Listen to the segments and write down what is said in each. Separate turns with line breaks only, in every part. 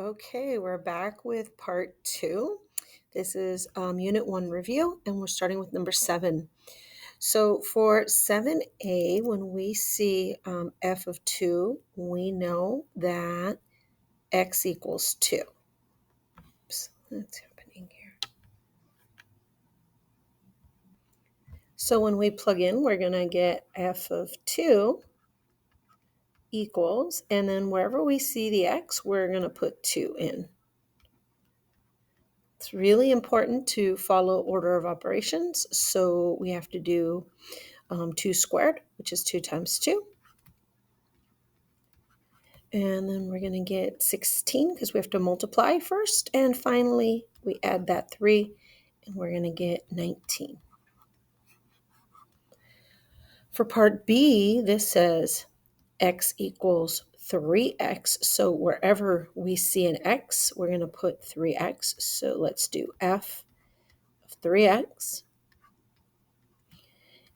Okay, we're back with part 2. This is Unit 1 review, and we're starting with number 7. So for 7a, when we see f of 2, we know that x equals 2. Oops, what's happening here? So when we plug in, we're going to get f of 2 equals, and then wherever we see the x, we're going to put 2 in. It's really important to follow order of operations, so we have to do 2 squared, which is 2 times 2. And then we're going to get 16 because we have to multiply first. And finally, we add that 3, and we're going to get 19. For part B, this says x equals 3x. So wherever we see an x, we're going to put 3x. So let's do f of 3x.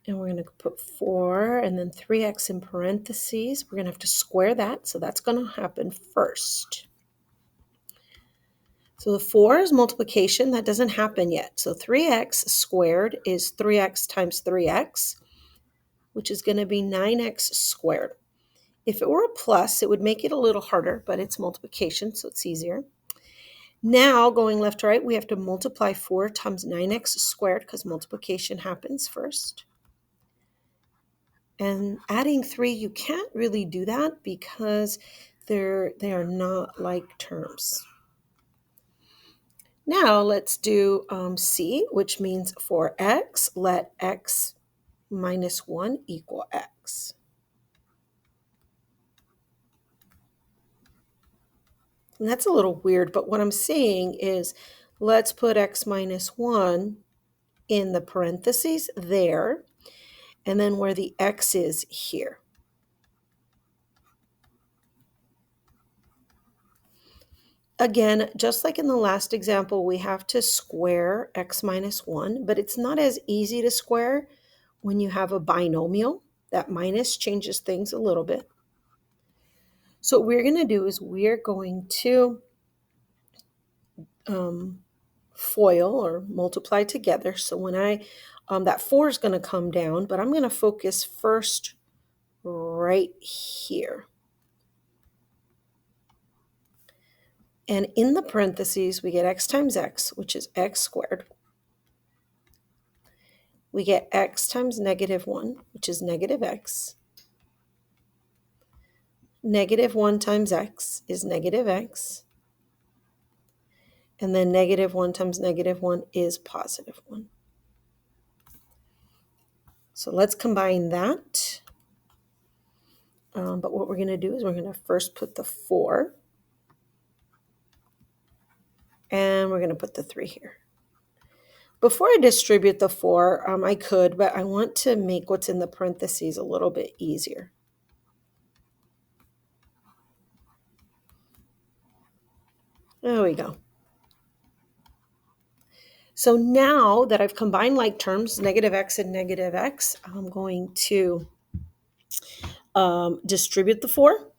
And we're going to put 4 and then 3x in parentheses. We're going to have to square that, so that's going to happen first. So the 4 is multiplication. That doesn't happen yet. So 3x squared is 3x times 3x, which is going to be 9x squared. If it were a plus, it would make it a little harder, but it's multiplication, so it's easier. Now, going left to right, we have to multiply 4 times 9x squared because multiplication happens first. And adding 3, you can't really do that because they are not like terms. Now let's do C, which means for x, let x minus 1 equal x. And that's a little weird, but what I'm saying is let's put x minus 1 in the parentheses there, and then where the x is here. Again, just like in the last example, we have to square x minus 1, but it's not as easy to square when you have a binomial. That minus changes things a little bit. So what we're going to do is we're going to FOIL or multiply together. So when that 4 is going to come down, but I'm going to focus first right here. And in the parentheses, we get x times x, which is x squared. We get x times negative 1, which is negative x. Negative 1 times x is negative x. And then negative 1 times negative 1 is positive 1. So let's combine that. But what we're going to do is we're going to first put the 4. And we're going to put the 3 here. Before I distribute the 4, I could, but I want to make what's in the parentheses a little bit easier. There we go. So now that I've combined like terms, negative x and negative x, I'm going to distribute the 4.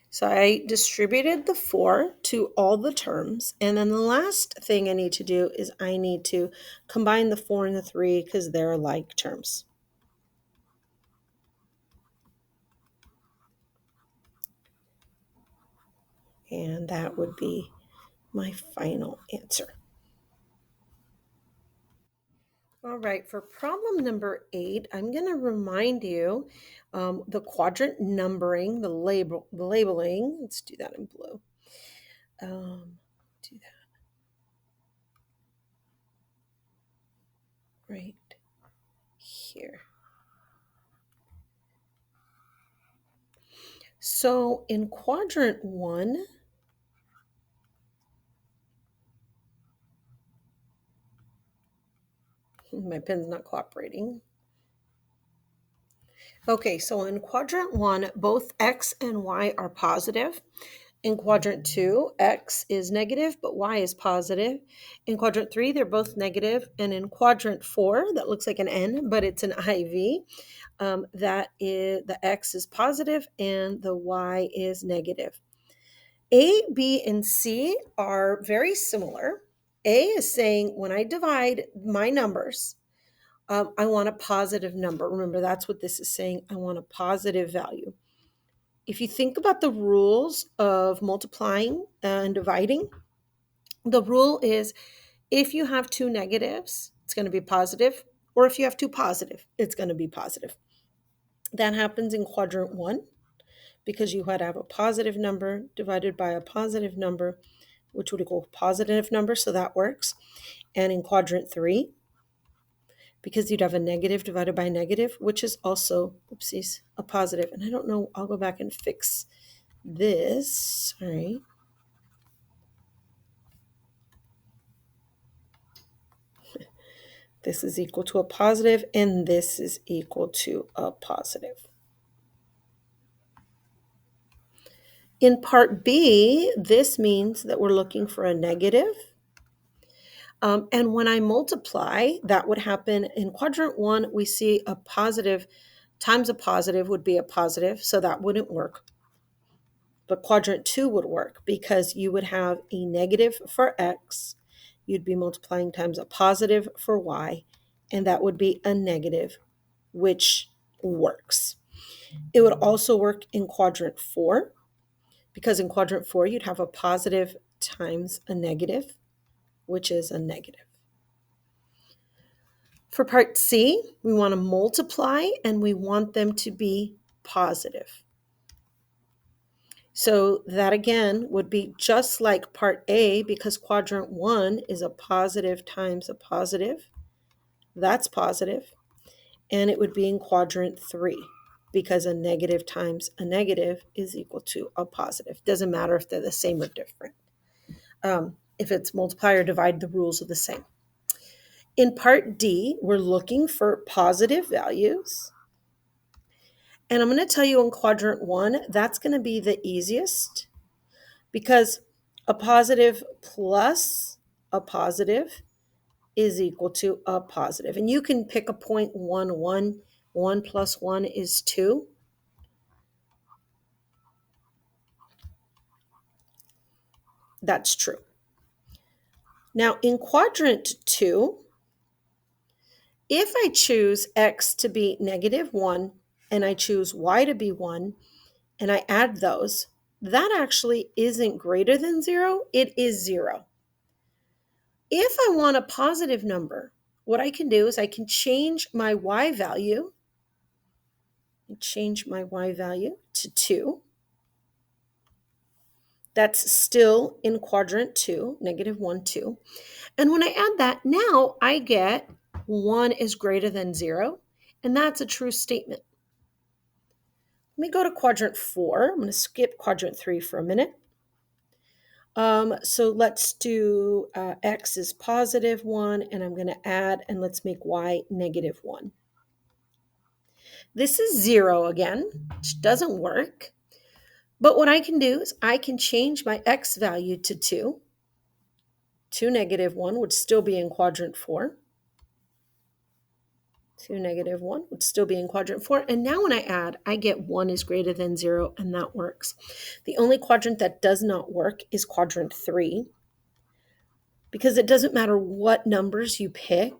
So I distributed the 4 to all the terms. And then the last thing I need to do is I need to combine the 4 and the 3 because they're like terms. And that would be my final answer. All right, for problem number 8, I'm going to remind you the quadrant numbering, the labeling. Let's do that in blue. Do that right here. So in quadrant 1, my pen's not cooperating. Okay, so in quadrant 1, both x and y are positive. In quadrant 2, x is negative, but y is positive. In quadrant 3, they're both negative. And in quadrant 4, that looks like an N, but it's an IV, that is, the x is positive and the y is negative. A, B, and C are very similar. A is saying when I divide my numbers, I want a positive number. Remember, that's what this is saying. I want a positive value. If you think about the rules of multiplying and dividing, the rule is if you have two negatives, it's going to be positive, or if you have two positive, it's going to be positive. That happens in quadrant 1 because you had to have a positive number divided by a positive number, which would equal positive number, so that works. And in quadrant 3, because you'd have a negative divided by negative, which is also, oopsies, a positive. And I don't know, I'll go back and fix this. All right. This is equal to a positive, and this is equal to a positive. In part B, this means that we're looking for a negative. And when I multiply, that would happen in quadrant 1, we see a positive times a positive would be a positive, so that wouldn't work. But quadrant 2 would work because you would have a negative for x, you'd be multiplying times a positive for y, and that would be a negative, which works. It would also work in quadrant 4 because in quadrant 4 you'd have a positive times a negative, which is a negative. For part C, we want to multiply and we want them to be positive. So that again would be just like part A because quadrant 1 is a positive times a positive. That's positive. And it would be in quadrant 3 because a negative times a negative is equal to a positive. Doesn't matter if they're the same or different. If it's multiply or divide, the rules are the same. In part D, we're looking for positive values. And I'm going to tell you in quadrant 1, that's going to be the easiest because a positive plus a positive is equal to a positive. And you can pick a point 1, 1. 1 plus 1 is 2. That's true. Now in quadrant 2, if I choose x to be negative 1 and I choose y to be 1 and I add those, that actually isn't greater than 0. It is 0. If I want a positive number, what I can do is I can change my y value. Change my y value to 2. That's still in quadrant 2, negative 1, 2. And when I add that, now I get 1 is greater than 0. And that's a true statement. Let me go to quadrant 4. I'm going to skip quadrant 3 for a minute. So let's do x is positive 1, and I'm going to add, and let's make y negative 1. This is 0 again, which doesn't work. But what I can do is I can change my x value to 2. 2 negative 1 would still be in quadrant 4. 2 negative 1 would still be in quadrant 4. And now when I add, I get 1 is greater than 0, and that works. The only quadrant that does not work is quadrant 3, because it doesn't matter what numbers you pick,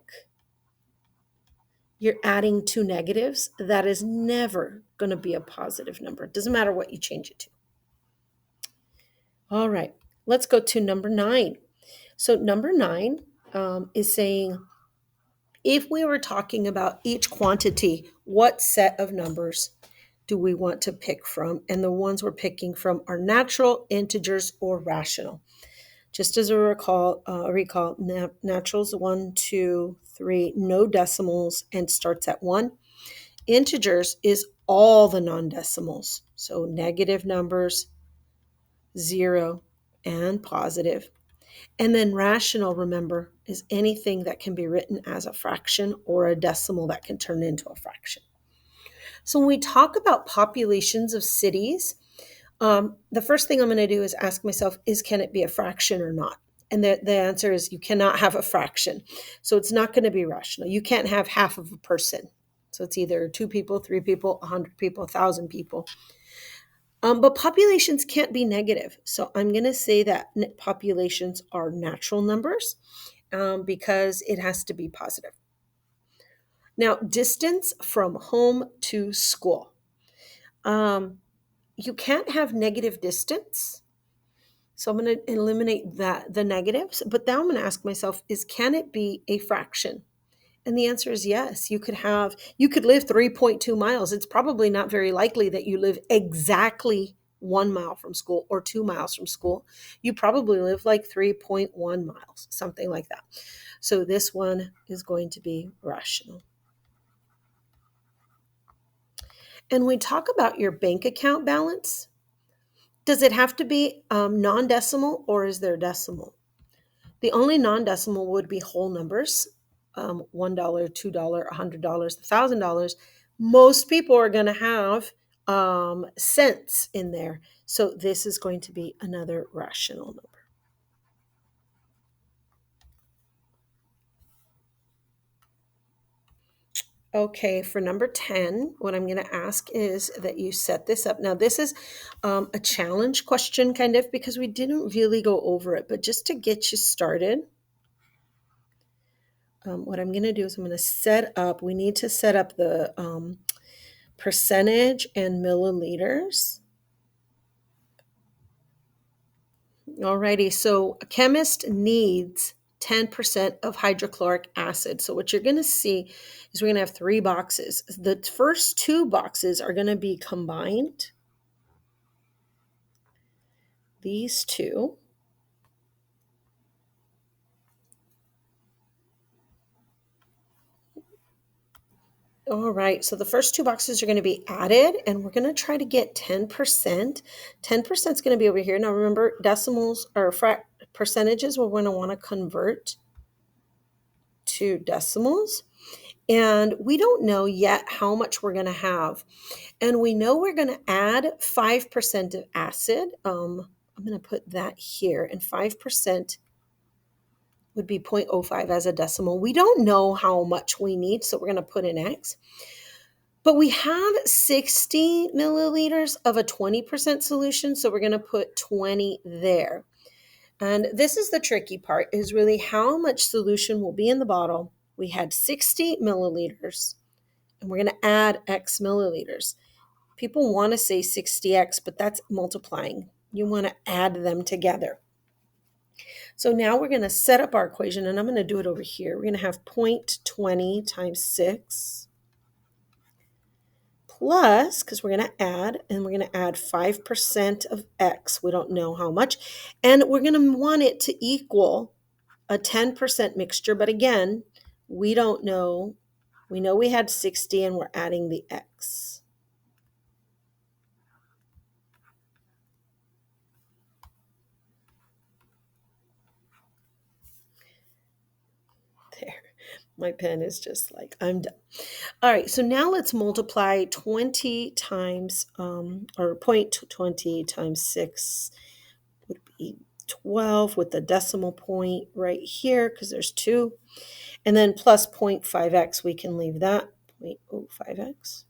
you're adding two negatives. That is never going to be a positive number. It doesn't matter what you change it to. All right, let's go to number 9. So number 9 is saying, if we were talking about each quantity, what set of numbers do we want to pick from? And the ones we're picking from are natural, integers, or rational. Just as a recall, naturals 1, 2, 3, no decimals, and starts at 1. Integers is all the non-decimals, so negative numbers, 0, and positive. And then rational, remember, is anything that can be written as a fraction or a decimal that can turn into a fraction. So when we talk about populations of cities, The first thing I'm going to do is ask myself, can it be a fraction or not? And the answer is you cannot have a fraction. So it's not going to be rational. You can't have half of a person. So it's either 2 people, 3 people, 100 people, 1,000 people. But populations can't be negative. So I'm going to say that populations are natural numbers because it has to be positive. Now, distance from home to school. You can't have negative distance. So I'm going to eliminate the negatives. But now I'm going to ask myself, can it be a fraction? And the answer is yes. You could live 3.2 miles. It's probably not very likely that you live exactly 1 mile from school or 2 miles from school. You probably live like 3.1 miles, something like that. So this one is going to be rational. And we talk about your bank account balance. Does it have to be non-decimal or is there decimal? The only non-decimal would be whole numbers, $1, $2, $100, $1,000. Most people are going to have cents in there. So this is going to be another rational number. Okay, for number 10, what I'm going to ask is that you set this up. Now, this is a challenge question, kind of, because we didn't really go over it, but just to get you started, what I'm going to do is we need to set up the percentage and milliliters. Alrighty, so a chemist needs 10% of hydrochloric acid. So what you're going to see is we're going to have 3 boxes. The first 2 boxes are going to be combined. These 2. All right, so the first 2 boxes are going to be added, and we're going to try to get 10%. 10% is going to be over here. Now remember, decimals or percentages we're going to want to convert to decimals. And we don't know yet how much we're going to have. And we know we're going to add 5% of acid. I'm going to put that here, and 5% would be 0.05 as a decimal. We don't know how much we need, so we're going to put in X. But we have 60 milliliters of a 20% solution, so we're going to put 20 there. And this is the tricky part, is really how much solution will be in the bottle. We had 60 milliliters, and we're going to add X milliliters. People want to say 60X, but that's multiplying. You want to add them together. So now we're going to set up our equation, and I'm going to do it over here. We're going to have 0.20 times 6 plus, because we're going to add, and we're going to add 5% of X. We don't know how much. And we're going to want it to equal a 10% mixture. But again, we don't know. We know we had 60, and we're adding the X. There. My pen is just like, I'm done. All right, so now let's multiply 20 times, or 0.20 times 6 would be 12 with the decimal point right here because there's 2. And then plus 0.5x, we can leave that, 0.05x.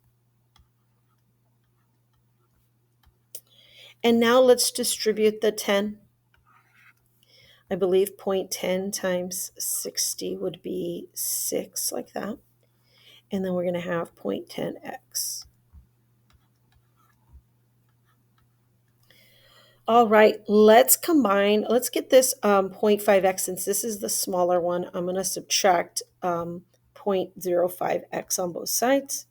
And now let's distribute the 10. I believe 0.10 times 60 would be 6, like that. And then we're going to have 0.10x. All right, let's get this 0.5x, since this is the smaller one. I'm going to subtract 0.05x on both sides.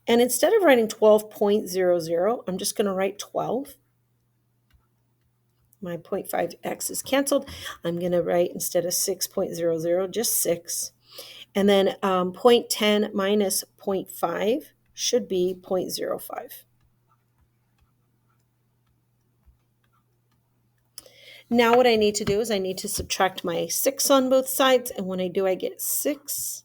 And instead of writing 12.00, I'm just going to write 12. My 0.5x is canceled. I'm going to write, instead of 6.00, just 6. And then 0.10 minus 0.5 should be 0.05. Now what I need to do is I need to subtract my 6 on both sides, and when I do, I get 6.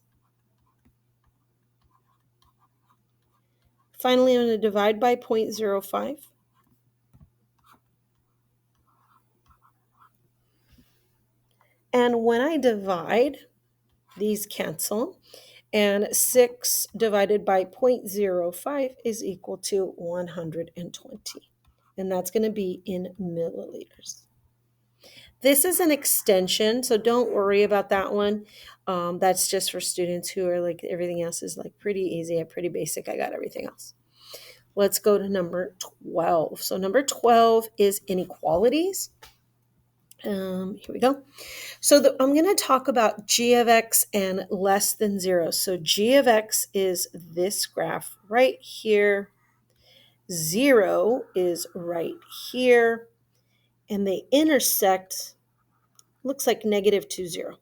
Finally, I'm going to divide by 0.05. And when I divide, these cancel. And 6 divided by 0.05 is equal to 120. And that's going to be in milliliters. This is an extension, so don't worry about that one. That's just for students who are like, everything else is like pretty easy, pretty basic. I got everything else. Let's go to number 12. So number 12 is inequalities. Here we go. So I'm going to talk about g of x and less than 0. So g of x is this graph right here. 0 is right here. And they intersect, looks like -2, 0.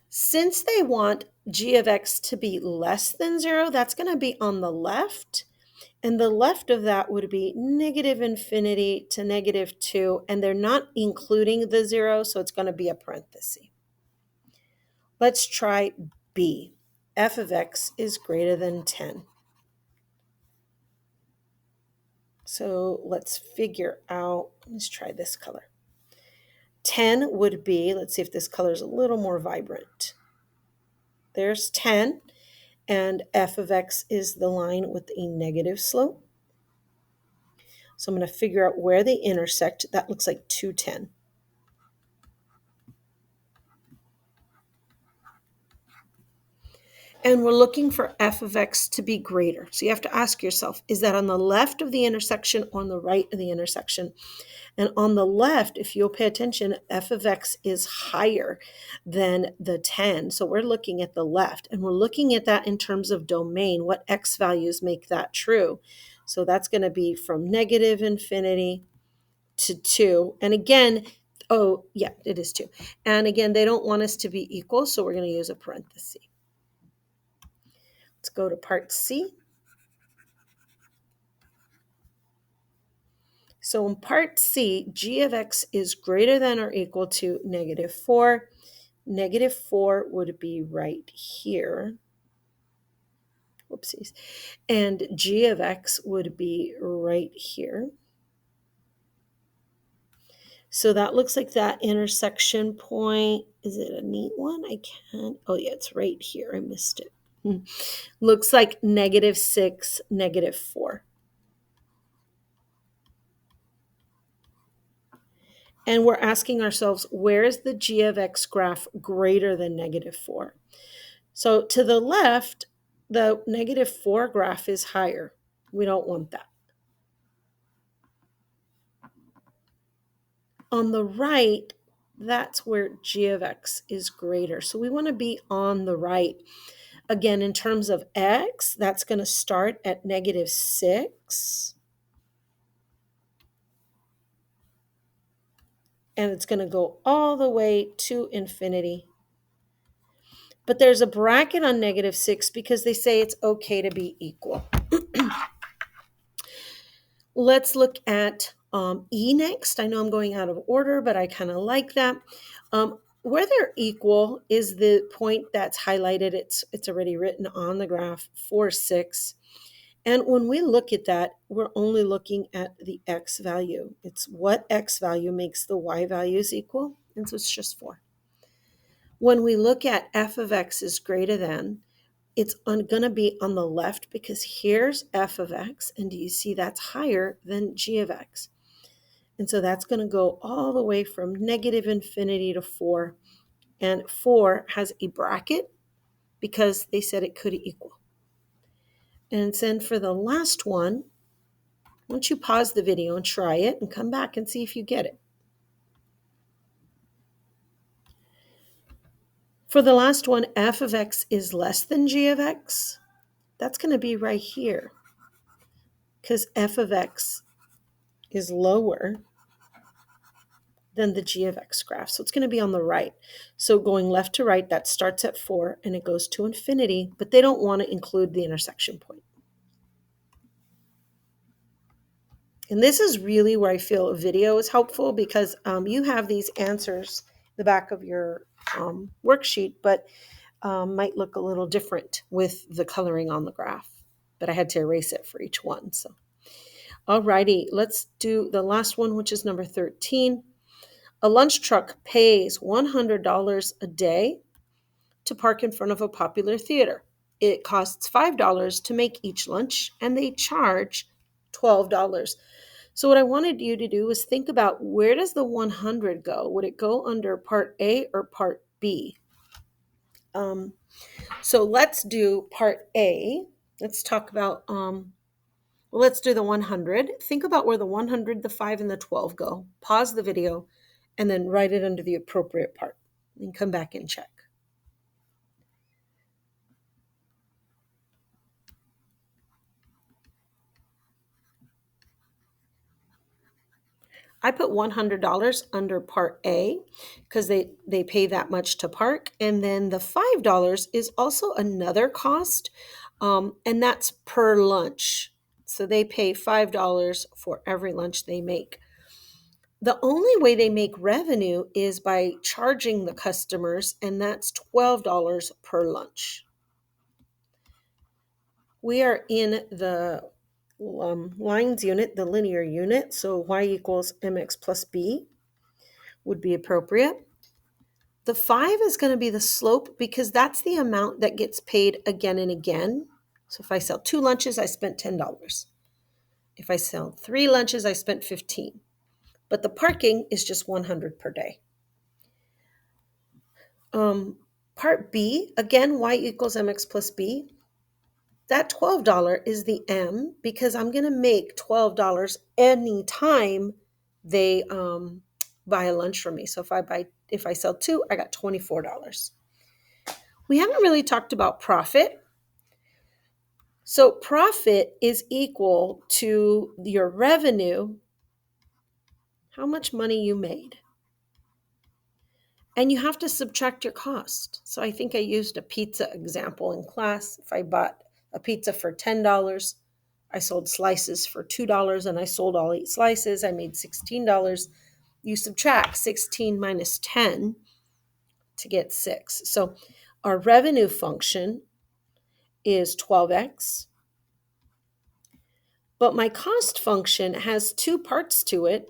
Since they want g of x to be less than 0, that's going to be on the left. And the left of that would be -infinity to -2. And they're not including the 0, so it's going to be a parenthesis. Let's try B. F of x is greater than 10. So let's figure out, let's try this color. 10 would be, let's see if this color is a little more vibrant. There's 10, and f of x is the line with a negative slope. So I'm going to figure out where they intersect. That looks like 210. And we're looking for f of x to be greater. So you have to ask yourself, is that on the left of the intersection or on the right of the intersection? And on the left, if you'll pay attention, f of x is higher than the 10. So we're looking at the left, and we're looking at that in terms of domain. What x values make that true? So that's going to be from -infinity to 2. And again, oh, yeah, it is 2. And again, they don't want us to be equal, so we're going to use a parenthesis. Let's go to part C. So in part C, g of x is greater than or equal to -4. -4 would be right here. Whoopsies. And g of x would be right here. So that looks like that intersection point. Is it a neat one? I can't. Oh, yeah, it's right here. I missed it. Looks like -6, -4. And we're asking ourselves, where is the g of x graph greater than -4? So to the left, the -4 graph is higher. We don't want that. On the right, that's where g of x is greater. So we want to be on the right. Again, in terms of x, that's going to start at -6. And it's going to go all the way to infinity. But there's a bracket on -6 because they say it's okay to be equal. Let's look at E next. I know I'm going out of order, but I kind of like that. Where they're equal is the point that's highlighted. It's already written on the graph, 4, 6. And when we look at that, we're only looking at the x value. It's what x value makes the y values equal, and so it's just 4. When we look at f of x is greater than, it's going to be on the left because here's f of x, and do you see that's higher than g of x? And so that's going to go all the way from -infinity to 4, and 4 has a bracket because they said it could equal. And then for the last one, why don't you pause the video and try it and come back and see if you get it. For the last one, f of x is less than g of x. That's going to be right here because f of x is lower than the g of x graph. So it's going to be on the right. So going left to right, that starts at 4 and it goes to infinity, but they don't want to include the intersection point. And this is really where I feel a video is helpful because you have these answers in the back of your worksheet, but might look a little different with the coloring on the graph, but I had to erase it for each one. So, alrighty, let's do the last one, which is number 13. A lunch truck pays $100 a day to park in front of a popular theater. It costs $5 to make each lunch, and they charge $12. So what I wanted you to do is think about, where does the 100 go? Would it go under part A or part B? So let's do part A. Let's talk about, let's do the 100. Think about where the 100, the 5, and the 12 go. Pause the video and then write it under the appropriate part and come back and check. I put $100 under part A because they pay that much to park. And then the $5 is also another cost, and that's per lunch. So they pay $5 for every lunch they make. The only way they make revenue is by charging the customers, and that's $12 per lunch. We are in the lines unit, the linear unit, so y equals mx plus b would be appropriate. The 5 is going to be the slope because that's the amount that gets paid again and again. So if I sell 2 lunches, I spent $10. If I sell 3 lunches, I spent $15. But the parking is just $100 per day. Part B, again, y equals mx plus b. That $12 is the M because I'm going to make $12 anytime they buy a lunch from me. So if I sell 2, I got $24. We haven't really talked about profit. So profit is equal to your revenue, how much money you made. And you have to subtract your cost. So I think I used a pizza example in class. If I bought a pizza for $10, I sold slices for $2, and I sold all 8 slices, I made $16. You subtract 16 minus 10 to get 6. So our revenue function is 12x. But my cost function has 2 parts to it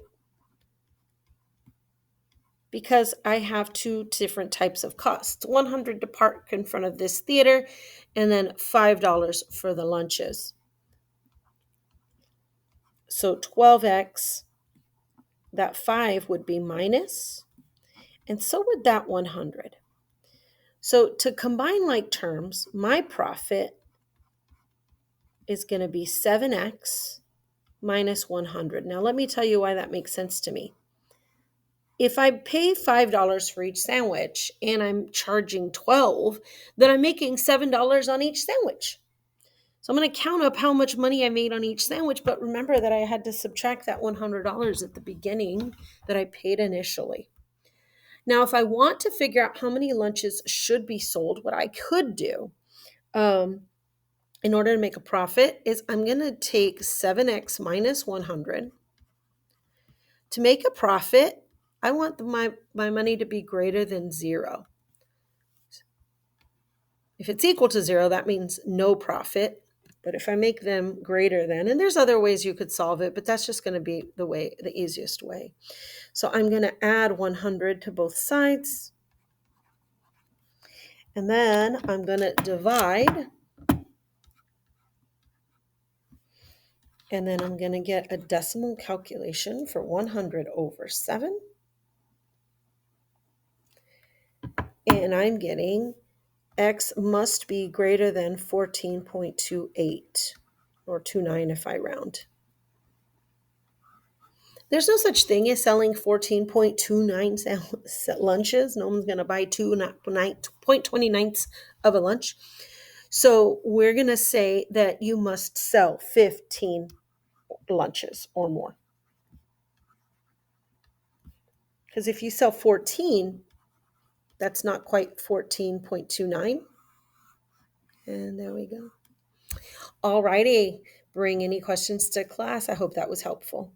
because I have 2 different types of costs. $100 to park in front of this theater, and then $5 for the lunches. So 12x, that 5 would be minus, and so would that 100. So to combine like terms, my profit is going to be 7x minus 100. Now let me tell you why that makes sense to me. If I pay $5 for each sandwich and I'm charging $12, then I'm making $7 on each sandwich. So I'm going to count up how much money I made on each sandwich, but remember that I had to subtract that $100 at the beginning that I paid initially. Now, if I want to figure out how many lunches should be sold, what I could do in order to make a profit is I'm going to take 7x minus 100. To make a profit, I want my money to be greater than 0. If it's equal to 0, that means no profit. But if I make them greater than, and there's other ways you could solve it, but that's just going to be the easiest way. So I'm going to add 100 to both sides. And then I'm going to divide. And then I'm going to get a decimal calculation for 100 over 7. And I'm getting x must be greater than 14.28 or 29 if I round. There's no such thing as selling 14.29 lunches. No one's going to buy 0.29 of a lunch. So we're going to say that you must sell 15 lunches or more. Because if you sell 14, that's not quite 14.29. And there we go. All righty. Bring any questions to class. I hope that was helpful.